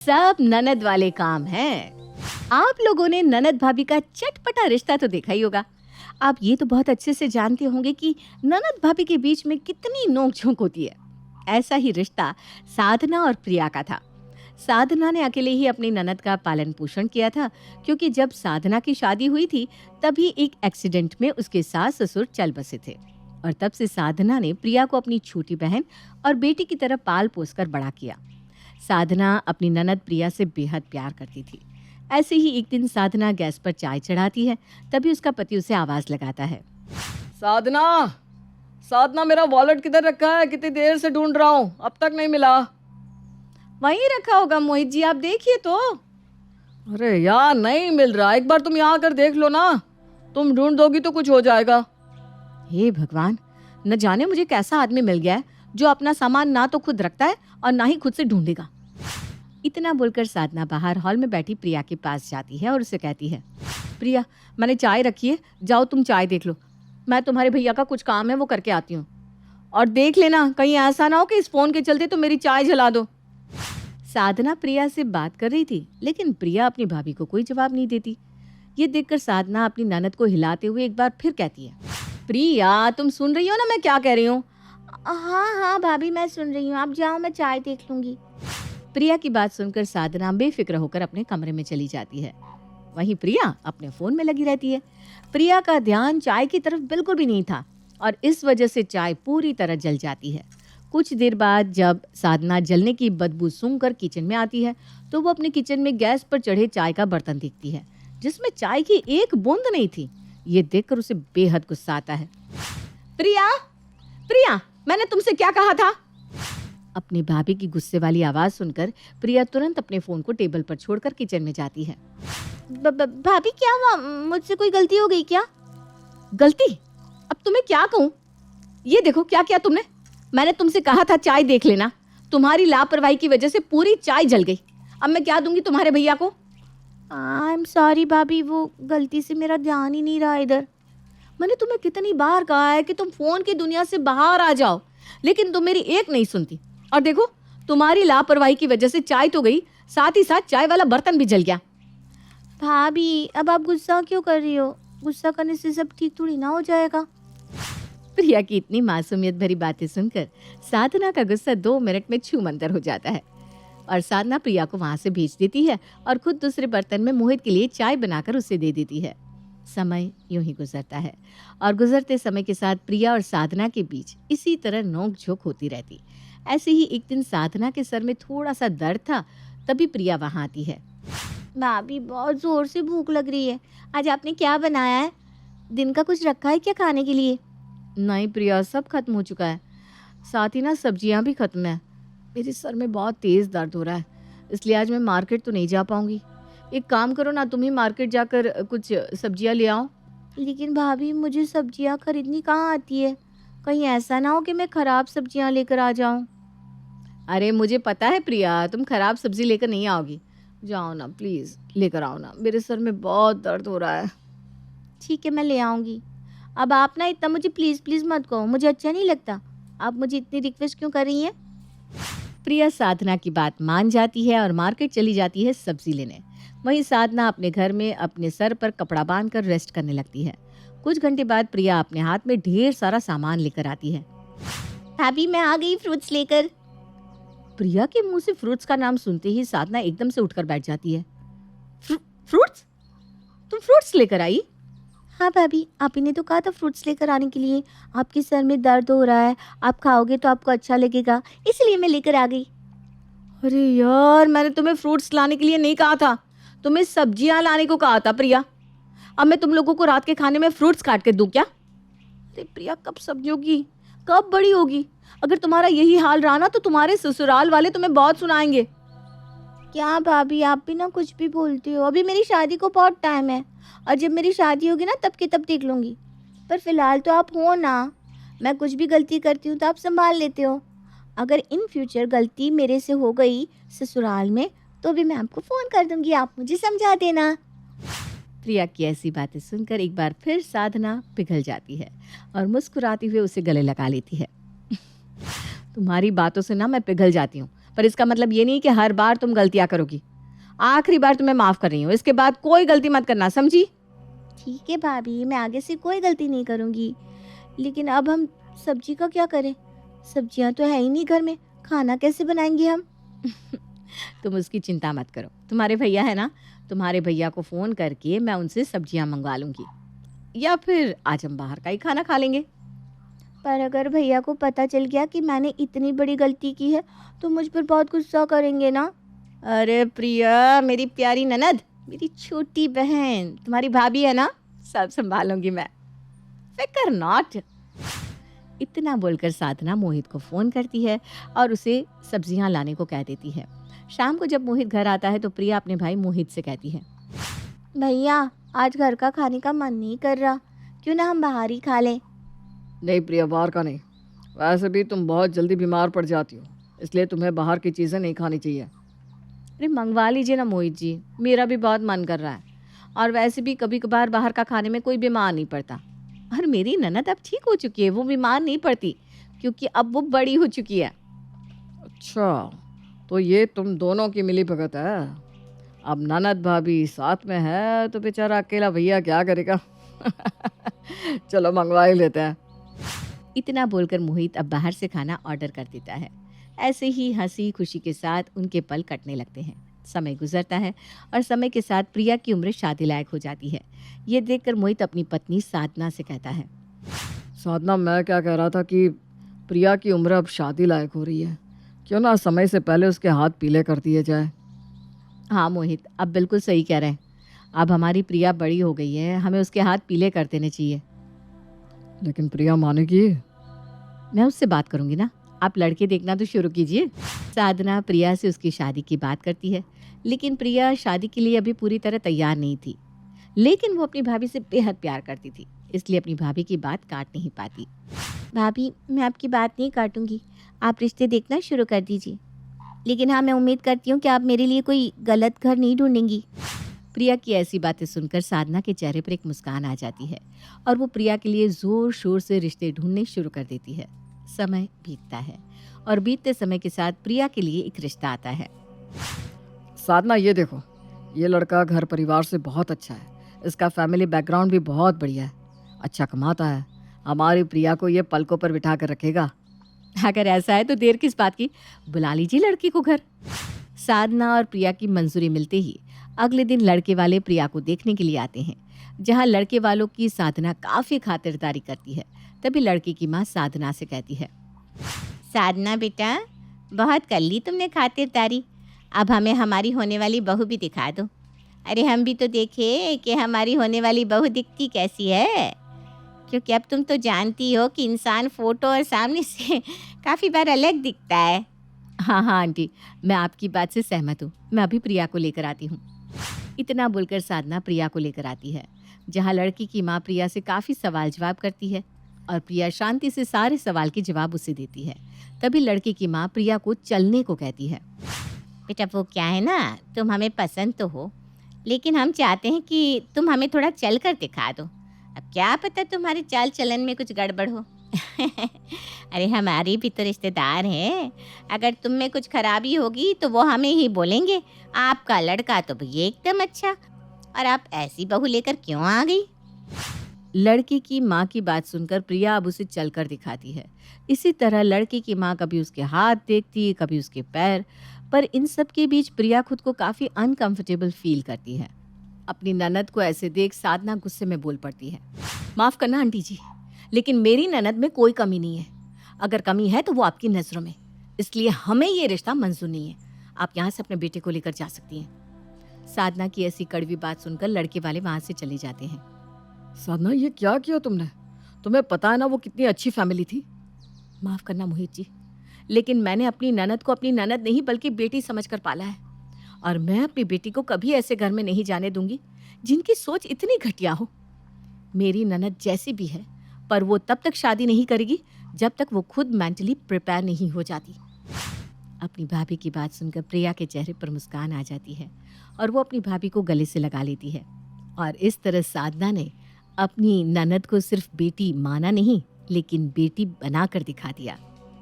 सब ननद वाले काम हैं। आप लोगों ने ननद भाभी का चटपटा रिश्ता तो देखा ही होगा। आप ये तो बहुत अच्छे से जानते होंगे कि ननद भाभी के बीच में कितनी नोक-झोंक होती है। ऐसा ही रिश्ता साधना और प्रिया का था। साधना ने अकेले ही अपनी ननद का पालन पोषण किया था, क्योंकि जब साधना की शादी हुई थी तभी एक एक्सीडेंट में उसके सास ससुर चल बसे थे। और तब से साधना ने प्रिया को अपनी छोटी बहन और बेटी की तरह पाल पोस कर बड़ा किया। साधना अपनी ननद प्रिया से बेहद प्यार करती थी। ऐसे ही एक दिन साधना गैस पर चाय चढ़ाती है, तभी उसका पति उसे आवाज लगाता है। साधना, साधना, मेरा वॉलेट किधर रखा है? कितनी देर से ढूंढ रहा हूँ, अब तक नहीं मिला। वहीं रखा होगा मोहित जी, आप देखिए तो। अरे यार, नहीं मिल रहा। एक बार तुम यहाँ आकर देख लो ना। तुम ढूंढ दोगी तो कुछ हो जाएगा। हे भगवान, न जाने मुझे कैसा आदमी मिल गया है जो अपना सामान ना तो खुद रखता है और ना ही खुद से ढूंढेगा। इतना बोलकर साधना बाहर हॉल में बैठी प्रिया के पास जाती है और उसे कहती है, प्रिया, मैंने चाय रखी है, जाओ तुम चाय देख लो। मैं तुम्हारे भैया का कुछ काम है वो करके आती हूँ। और देख लेना कहीं ऐसा ना हो कि इस फोन के चलते तो मेरी चाय जला दो। साधना प्रिया से बात कर रही थी, लेकिन प्रिया अपनी भाभी को कोई जवाब नहीं देती। ये देखकर साधना अपनी ननद को हिलाते हुए एक बार फिर कहती है, प्रिया, तुम सुन रही हो ना मैं क्या कह रही हूँ? हाँ हाँ भाभी, मैं सुन रही हूँ, आप जाओ, मैं चाय देख लूंगी। प्रिया की बात सुनकर साधना बेफिक्र होकर अपने कमरे में चली जाती है। वहीं प्रिया अपने फोन में लगी रहती है। प्रिया का ध्यान चाय की तरफ बिल्कुल भी नहीं था और इस वजह से चाय पूरी तरह जल जाती है। कुछ देर बाद जब साधना जलने की बदबू सूंघकर किचन में आती है तो वो अपने किचन में गैस पर चढ़े चाय का बर्तन देखती है, जिसमें चाय की एक बूंद नहीं थी। ये देखकर उसे बेहद गुस्सा आता है। प्रिया, प्रिया, मैंने तुमसे क्या कहा था? अपनी भाभी की गुस्से वाली आवाज सुनकर प्रिया तुरंत अपने फोन को टेबल पर छोड़कर किचन में जाती है। भाभी, क्या हुआ? मुझसे कोई गलती हो गई क्या? गलती? अब तुम्हें क्या कहूँ? ये देखो क्या किया तुमने। मैंने तुमसे कहा था चाय देख लेना, तुम्हारी लापरवाही की वजह से पूरी चाय जल गई। अब मैं क्या दूंगी तुम्हारे भैया को? आई एम सॉरी भाभी, वो गलती से मेरा ध्यान ही नहीं रहा इधर। मैंने तुम्हें कितनी बार कहा है कि तुम फोन की दुनिया से बाहर आ जाओ, लेकिन तुम मेरी एक नहीं सुनती। और देखो, तुम्हारी लापरवाही की वजह से चाय तो गई, साथ ही साथ चाय वाला बर्तन भी जल गया। भाभी, अब आप गुस्सा क्यों कर रही हो? गुस्सा करने से सब ठीक थोड़ी ना हो जाएगा। प्रिया की इतनी मासूमियत भरी बातें सुनकर साधना का गुस्सा 2 मिनट में छूमंतर हो जाता है और साधना प्रिया को वहां से भेज देती है और खुद दूसरे बर्तन में मोहित के लिए चाय बनाकर उसे दे देती है। समय यूं ही गुजरता है और गुजरते समय के साथ प्रिया और साधना के बीच इसी तरह नोक झोंक होती रहती। ऐसे ही एक दिन साधना के सर में थोड़ा सा दर्द था, तभी प्रिया वहां आती है। भाभी, बहुत जोर से भूख लग रही है। आज आपने क्या बनाया है? दिन का कुछ रखा है क्या खाने के लिए? नहीं प्रिया, सब खत्म हो चुका है, साथ ही ना सब्जियां भी खत्म है। मेरे सर में बहुत तेज दर्द हो रहा है, इसलिए आज मैं मार्केट तो नहीं जा पाऊंगी। एक काम करो ना, तुम ही मार्केट जाकर कुछ सब्जियां ले आओ। लेकिन भाभी, मुझे सब्जियां खरीदनी कहाँ आती है? कहीं ऐसा ना हो कि मैं खराब सब्जियां लेकर आ जाऊं। अरे मुझे पता है प्रिया, तुम खराब सब्जी लेकर नहीं आओगी। जाओ ना प्लीज, लेकर आओ ना, मेरे सर में बहुत दर्द हो रहा है। ठीक है, मैं ले आऊंगी। अब आप ना इतना मुझे प्लीज़ प्लीज़ मत कहो, मुझे अच्छा नहीं लगता। आप मुझे इतनी रिक्वेस्ट क्यों कर रही हैं? प्रिया साधना की बात मान जाती है और मार्केट चली जाती है सब्जी लेने। वहीं साधना अपने घर में अपने सर पर कपड़ा बांधकर रेस्ट करने लगती है। कुछ घंटे बाद प्रिया अपने हाथ में ढेर सारा सामान लेकर आती है। भाभी, मैं आ गई फ्रूट्स लेकर। प्रिया के मुंह से फ्रूट्स का नाम सुनते ही साधना एकदम से उठकर बैठ जाती है। फ्रूट्स? तुम फ्रूट्स लेकर आई? हाँ भाभी, आप ही ने तो कहा था फ्रूट्स लेकर आने के लिए। आपके सर में दर्द हो रहा है, आप खाओगे तो आपको अच्छा लगेगा, इसलिए मैं लेकर आ गई। अरे यार, मैंने तुम्हें फ्रूट्स लाने के लिए नहीं कहा था, तुम्हें सब्जियां लाने को कहा था प्रिया। अब मैं तुम लोगों को रात के खाने में फ्रूट्स काट के दूं क्या? अरे प्रिया, कब सब्जी होगी, कब बड़ी होगी? अगर तुम्हारा यही हाल रहा ना तो तुम्हारे ससुराल वाले तुम्हें बहुत सुनाएंगे। क्या भाभी, आप भी ना कुछ भी बोलती हो। अभी मेरी शादी को बहुत टाइम है और जब मेरी शादी होगी ना तब की तब देख लूँगी। पर फिलहाल तो आप हो ना। मैं कुछ भी गलती करती हूँ तो आप संभाल लेते हो। अगर इन फ्यूचर गलती मेरे से हो गई ससुराल में तो भी मैं आपको फ़ोन कर दूँगी, आप मुझे समझा देना। प्रिया की ऐसी बातें सुनकर एक बार फिर साधना पिघल जाती है और मुस्कुराती हुए उसे गले लगा लेती है। तुम्हारी बातों से ना मैं पिघल जाती हूँ, पर इसका मतलब ये नहीं कि हर बार तुम गलतियां करोगी। आखिरी बार तुम्हें माफ कर रही हूँ, इसके बाद कोई गलती मत करना, समझी? ठीक है भाभी, मैं आगे से कोई गलती नहीं करूँगी। लेकिन अब हम सब्जी का क्या करें? सब्जियां तो है ही नहीं घर में, खाना कैसे बनाएंगे हम? तुम उसकी चिंता मत करो, तुम्हारे भैया है ना, तुम्हारे भैया को फ़ोन करके मैं उनसे सब्जियां मंगवा लूँगी, या फिर आज हम बाहर का ही खाना खा लेंगे। पर अगर भैया को पता चल गया कि मैंने इतनी बड़ी गलती की है तो मुझ पर बहुत गुस्सा करेंगे ना। अरे प्रिया, मेरी प्यारी ननद, मेरी छोटी बहन, तुम्हारी भाभी है ना, सब संभालूंगी मैं, फिकर नॉट। इतना बोलकर साधना मोहित को फ़ोन करती है और उसे सब्जियां लाने को कह देती है। शाम को जब मोहित घर आता है तो प्रिया अपने भाई मोहित से कहती है, भैया आज घर का खाने का मन नहीं कर रहा, क्यों ना हम बाहर ही खा लें? नहीं प्रिया, बाहर का नहीं। वैसे भी तुम बहुत जल्दी बीमार पड़ जाती हो, इसलिए तुम्हें बाहर की चीज़ें नहीं खानी चाहिए। अरे मंगवा लीजिए ना मोहित जी, मेरा भी बहुत मन कर रहा है, और वैसे भी कभी कभार बाहर का खाने में कोई बीमार नहीं पड़ता। और मेरी ननद अब ठीक हो चुकी है, वो बीमार नहीं पड़ती क्योंकि अब वो बड़ी हो चुकी है। अच्छा, तो ये तुम दोनों की मिली भगत है। अब ननद भाभी साथ में है तो बेचारा अकेला भैया क्या करेगा। चलो मंगवा ही लेते हैं। इतना बोलकर मोहित अब बाहर से खाना ऑर्डर कर देता है। ऐसे ही हंसी खुशी के साथ उनके पल कटने लगते हैं। समय गुजरता है और समय के साथ प्रिया की उम्र शादी लायक हो जाती है। ये देखकर मोहित अपनी पत्नी साधना से कहता है, साधना, मैं क्या कह रहा था कि प्रिया की उम्र अब शादी लायक हो रही है, क्यों ना समय से पहले उसके हाथ पीले कर दिए जाए। हाँ मोहित, अब बिल्कुल सही कह रहे हैं। अब हमारी प्रिया बड़ी हो गई है, हमें उसके हाथ पीले कर देने चाहिए। लेकिन प्रिया मानेगी? मैं उससे बात करूंगी ना, आप लड़के देखना तो शुरू कीजिए। साधना प्रिया से उसकी शादी की बात करती है, लेकिन प्रिया शादी के लिए अभी पूरी तरह तैयार नहीं थी। लेकिन वो अपनी भाभी से बेहद प्यार करती थी, इसलिए अपनी भाभी की बात काट नहीं पाती। भाभी मैं आपकी बात नहीं काटूंगी, आप रिश्ते देखना शुरू कर दीजिए। लेकिन हाँ, मैं उम्मीद करती हूँ कि आप मेरे लिए कोई गलत घर नहीं ढूंढेंगी। प्रिया की ऐसी बातें सुनकर साधना के चेहरे पर एक मुस्कान आ जाती है और वो प्रिया के लिए जोर शोर से रिश्ते ढूंढने शुरू कर देती है। समय बीतता है और बीतते समय के साथ प्रिया के लिए एक रिश्ता आता है। साधना, ये देखो, ये लड़का घर परिवार से बहुत अच्छा है, इसका फैमिली बैकग्राउंड भी बहुत बढ़िया है, अच्छा कमाता है, हमारी प्रिया को ये पलकों पर बिठा कर रखेगा। अगर ऐसा है तो देर किस बात की, बुला लीजिए लड़की को घर। साधना और प्रिया की मंजूरी मिलते ही अगले दिन लड़के वाले प्रिया को देखने के लिए आते हैं, जहां लड़के वालों की साधना काफी खातिरदारी करती है। तभी लड़के की माँ साधना से कहती है, साधना बेटा, बहुत कर ली तुमने खातिरदारी, अब हमें हमारी होने वाली बहू भी दिखा दो। अरे हम भी तो देखे कि हमारी होने वाली बहू दिखती कैसी है, क्योंकि अब तुम तो जानती हो कि इंसान फ़ोटो और सामने से काफ़ी बार अलग दिखता है। हाँ हाँ आंटी, मैं आपकी बात से सहमत हूँ, मैं अभी प्रिया को लेकर आती हूँ। इतना बोलकर साधना प्रिया को लेकर आती है, जहाँ लड़की की माँ प्रिया से काफ़ी सवाल जवाब करती है और प्रिया शांति से सारे सवाल के जवाब उसे देती है। तभी लड़की की माँ प्रिया को चलने को कहती है। बेटा वो क्या है ना, तुम हमें पसंद तो हो, लेकिन हम चाहते हैं कि तुम हमें थोड़ा चल कर दिखा दो। अब क्या पता तुम्हारे चाल चलन में कुछ गड़बड़ हो। अरे हमारी भी तो रिश्तेदार हैं, अगर तुम में कुछ खराबी होगी तो वो हमें ही बोलेंगे। आपका लड़का तो भैया एकदम अच्छा, और आप ऐसी बहू लेकर क्यों आ गई? लड़की की माँ की बात सुनकर प्रिया अब उसे चलकर दिखाती है। इसी तरह लड़की की माँ कभी उसके हाथ देखती, कभी उसके पैर, पर इन सब के बीच प्रिया खुद को काफ़ी अनकंफर्टेबल फील करती है। अपनी ननद को ऐसे देख साधना गुस्से में बोल पड़ती है, माफ़ करना आंटी जी, लेकिन मेरी ननद में कोई कमी नहीं है, अगर कमी है तो वो आपकी नज़रों में, इसलिए हमें ये रिश्ता मंजूर नहीं है। आप यहाँ से अपने बेटे को लेकर जा सकती हैं। साधना की ऐसी कड़वी बात सुनकर लड़के वाले वहाँ से चले जाते हैं। साधना, ये क्या किया तुमने? तुम्हें पता है ना वो कितनी अच्छी फैमिली थी। माफ़ करना मोहित जी, लेकिन मैंने अपनी ननद को अपनी ननद नहीं बल्कि बेटी समझकर पाला है, और मैं अपनी बेटी को कभी ऐसे घर में नहीं जाने दूंगी जिनकी सोच इतनी घटिया हो। मेरी ननद जैसी भी है, पर वो तब तक शादी नहीं करेगी जब तक वो खुद मेंटली प्रिपेयर नहीं हो जाती। अपनी भाभी की बात सुनकर प्रिया के चेहरे पर मुस्कान आ जाती है और वो अपनी भाभी को गले से लगा लेती है। और इस तरह साधना ने अपनी ननद को सिर्फ बेटी माना नहीं, लेकिन बेटी बनाकर दिखा दिया।